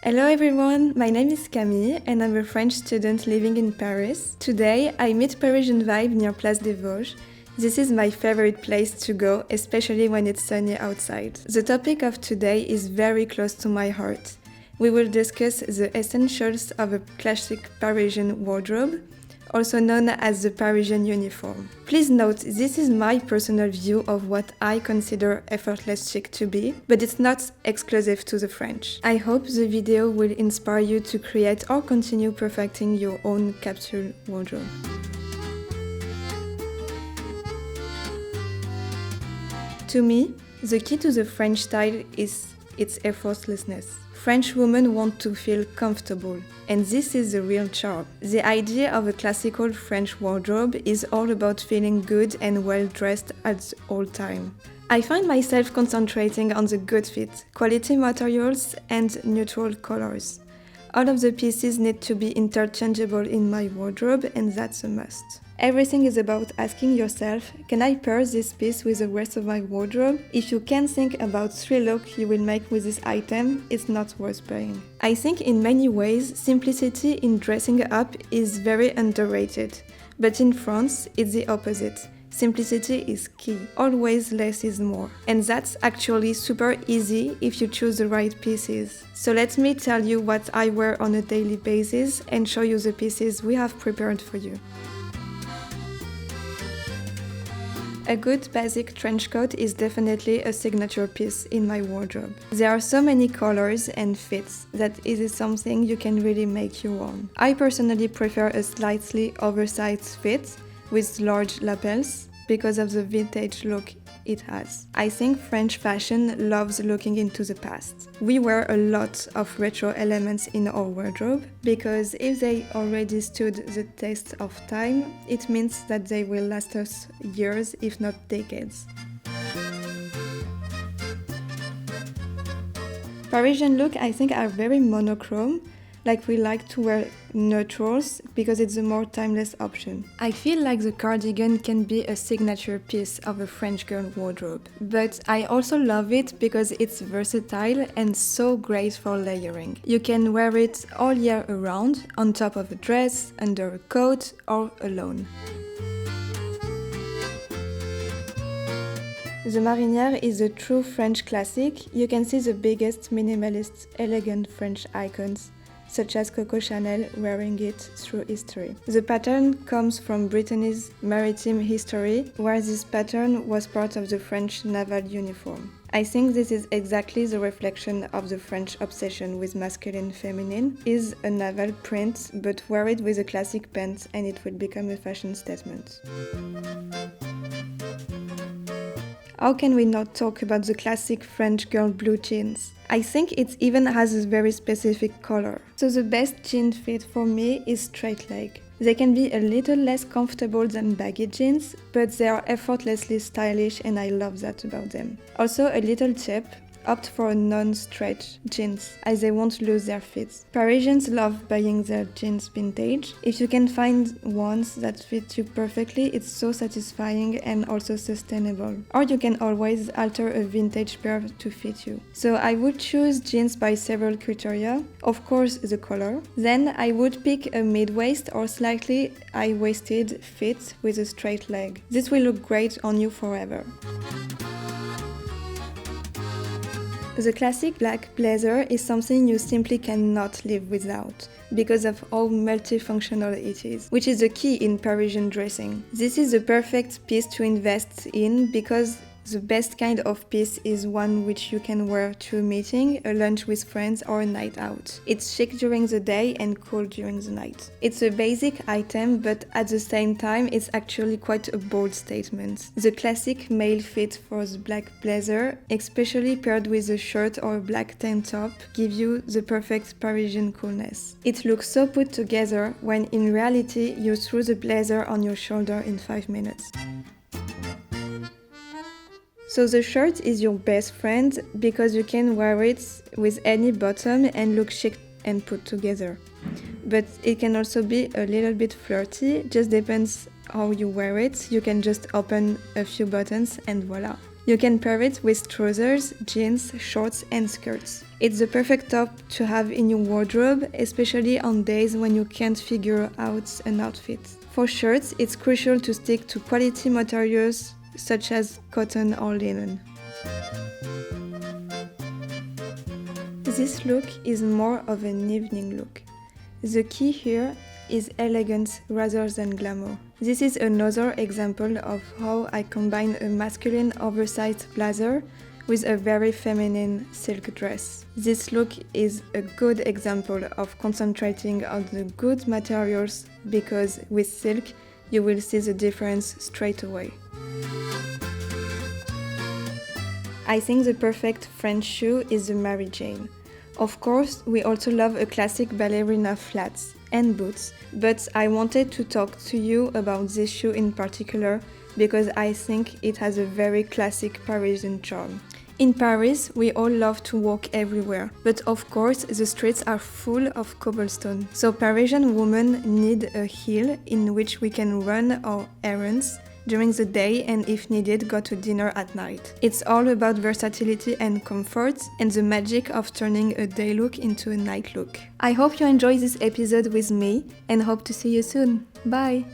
Hello everyone, my name is Camille and I'm a French student living in Paris. Today I meet Parisian Vibe near Place des Voges. This is my favorite place to go, especially when it's sunny outside. The topic of today is very close to my heart. We will discuss the essentials of a classic Parisian wardrobe, also known as the Parisian uniform. Please note, this is my personal view of what I consider effortless chic to be, but it's not exclusive to the French. I hope the video will inspire you to create or continue perfecting your own capsule wardrobe. To me, the key to the French style is its effortlessness. French women want to feel comfortable, and this is the real charm. The idea of a classical French wardrobe is all about feeling good and well dressed at all time. I find myself concentrating on the good fit, quality materials, and neutral colors. All of the pieces need to be interchangeable in my wardrobe, and that's a must. Everything is about asking yourself, can I pair this piece with the rest of my wardrobe? If you can't think about 3 looks you will make with this item, it's not worth buying. I think in many ways, simplicity in dressing up is very underrated. But in France, it's the opposite. Simplicity is key. Always less is more. And that's actually super easy if you choose the right pieces. So let me tell you what I wear on a daily basis and show you the pieces we have prepared for you. A good basic trench coat is definitely a signature piece in my wardrobe. There are so many colors and fits that it is something you can really make your own. I personally prefer a slightly oversized fit with large lapels because of the vintage look it has. I think French fashion loves looking into the past. We wear a lot of retro elements in our wardrobe because if they already stood the test of time, it means that they will last us years, if not decades. Parisian look, I think, are very monochrome. Like we like to wear neutrals because it's a more timeless option. I feel like the cardigan can be a signature piece of a French girl wardrobe, but I also love it because it's versatile and so great for layering. You can wear it all year around, on top of a dress, under a coat, or alone. The Marinette is a true French classic. You can see the biggest, minimalist, elegant French icons such as Coco Chanel wearing it through history. The pattern comes from Brittany's maritime history, where this pattern was part of the French naval uniform. I think this is exactly the reflection of the French obsession with masculine feminine, is a naval print, but wear it with a classic pant and it will become a fashion statement. How can we not talk about the classic French girl blue jeans? I think it even has a very specific color. So the best jean fit for me is straight leg. They can be a little less comfortable than baggy jeans, but they are effortlessly stylish and I love that about them. Also a little tip, opt for non-stretch jeans, as they won't lose their fit. Parisians love buying their jeans vintage. If you can find ones that fit you perfectly, it's so satisfying and also sustainable. Or you can always alter a vintage pair to fit you. So I would choose jeans by several criteria. Of course, the color. Then I would pick a mid-waist or slightly high-waisted fit with a straight leg. This will look great on you forever. The classic black blazer is something you simply cannot live without, because of how multifunctional it is, which is the key in Parisian dressing. This is the perfect piece to invest in because the best kind of piece is one which you can wear to a meeting, a lunch with friends, or a night out. It's chic during the day and cool during the night. It's a basic item, but at the same time, it's actually quite a bold statement. The classic male fit for the black blazer, especially paired with a shirt or a black tank top, give you the perfect Parisian coolness. It looks so put together when in reality you threw the blazer on your shoulder in 5 minutes. So the shirt is your best friend because you can wear it with any bottom and look chic and put together. But it can also be a little bit flirty, just depends how you wear it. You can just open a few buttons and voila. You can pair it with trousers, jeans, shorts and skirts. It's the perfect top to have in your wardrobe, especially on days when you can't figure out an outfit. For shirts, it's crucial to stick to quality materials such as cotton or linen. This look is more of an evening look. The key here is elegance rather than glamour. This is another example of how I combine a masculine oversized blazer with a very feminine silk dress. This look is a good example of concentrating on the good materials because with silk you will see the difference straight away. I think the perfect French shoe is the Mary Jane. Of course, we also love a classic ballerina flats and boots, but I wanted to talk to you about this shoe in particular because I think it has a very classic Parisian charm. In Paris, we all love to walk everywhere, but of course the streets are full of cobblestone. So Parisian women need a heel in which we can run our errands during the day and if needed go to dinner at night. It's all about versatility and comfort and the magic of turning a day look into a night look. I hope you enjoyed this episode with me and hope to see you soon. Bye!